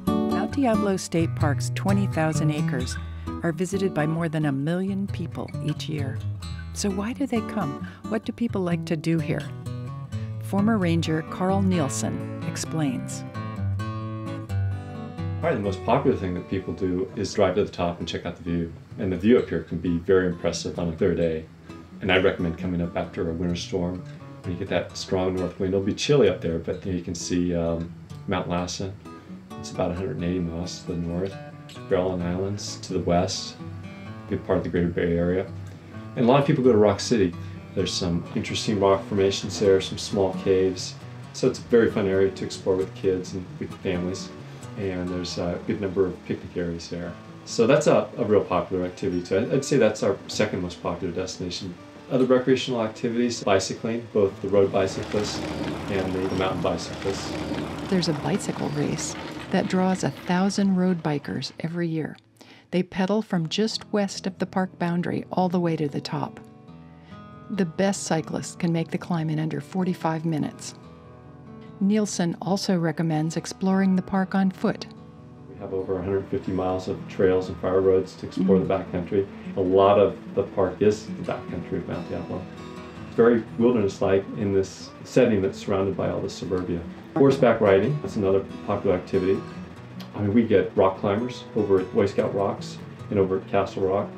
Mount Diablo State Park's 20,000 acres are visited by more than 1 million people each year. So why do they come? What do people like to do here? Former ranger Carl Nielsen explains. Probably the most popular thing that people do is drive to the top and check out the view. And the view up here can be very impressive on a clear day. And I recommend coming up after a winter storm. When you get that strong north wind, it'll be chilly up there, but you can see Mount Lassen. It's about 180 miles to the north. Barrelland Islands to the west, a good part of the greater Bay Area. And a lot of people go to Rock City. There's some interesting rock formations there, some small caves. So it's a very fun area to explore with kids and with families. And there's a good number of picnic areas there. So that's a real popular activity too. I'd say that's our second most popular destination. Other recreational activities, bicycling, both the road bicyclists and the mountain bicyclists. There's a bicycle race that draws 1,000 road bikers every year. They pedal from just west of the park boundary all the way to the top. The best cyclists can make the climb in under 45 minutes. Nielsen also recommends exploring the park on foot. We have over 150 miles of trails and fire roads to explore the backcountry. A lot of the park is the backcountry of Mount Diablo. It's very wilderness-like in this setting that's surrounded by all the suburbia. Horseback riding, that's another popular activity. I mean, we get rock climbers over at Boy Scout Rocks and over at Castle Rock.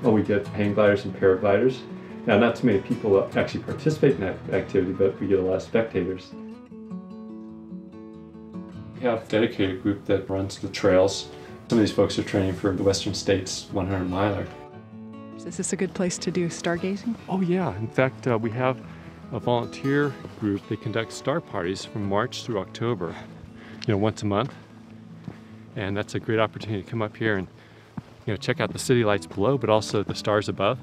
Oh, we get hang gliders and paragliders. Now, not too many people actually participate in that activity, but we get a lot of spectators. We have a dedicated group that runs the trails. Some of these folks are training for the Western States 100-miler. Is this a good place to do stargazing? Oh yeah, in fact we have a volunteer group. They conduct star parties from March through October, once a month. And that's a great opportunity to come up here and check out the city lights below, but also the stars above.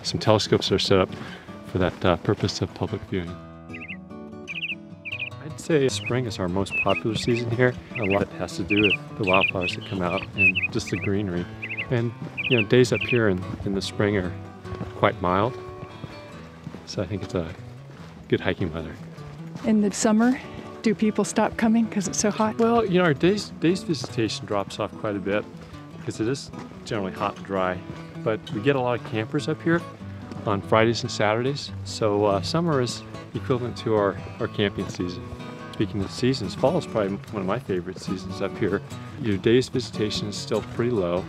Some telescopes are set up for that purpose of public viewing. I'd say spring is our most popular season here. A lot has to do with the wildflowers that come out and just the greenery. And days up here in the spring are quite mild. So I think it's a good hiking weather. In the summer, do people stop coming because it's so hot? Well, our days visitation drops off quite a bit because it is generally hot and dry. But we get a lot of campers up here on Fridays and Saturdays. So summer is equivalent to our camping season. Speaking of seasons, fall is probably one of my favorite seasons up here. Your days visitation is still pretty low.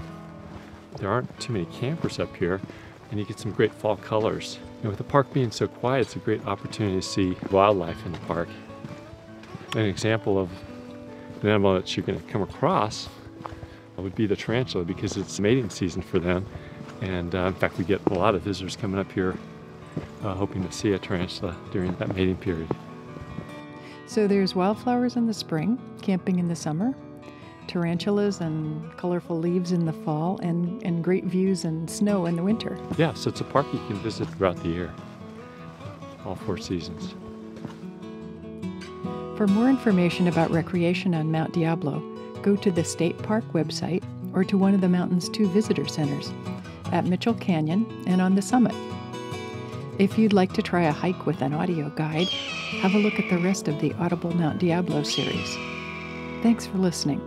There aren't too many campers up here, and you get some great fall colors. With the park being so quiet, it's a great opportunity to see wildlife in the park. An example of an animal that you're going to come across would be the tarantula, because it's mating season for them. And in fact, we get a lot of visitors coming up here hoping to see a tarantula during that mating period. So there's wildflowers in the spring, camping in the summer, tarantulas and colorful leaves in the fall, and great views and snow in the winter. Yeah, so it's a park you can visit throughout the year, all 4 seasons. For more information about recreation on Mount Diablo, go to the State Park website or to one of the mountain's 2 visitor centers, at Mitchell Canyon and on the summit. If you'd like to try a hike with an audio guide, have a look at the rest of the Audible Mount Diablo series. Thanks for listening.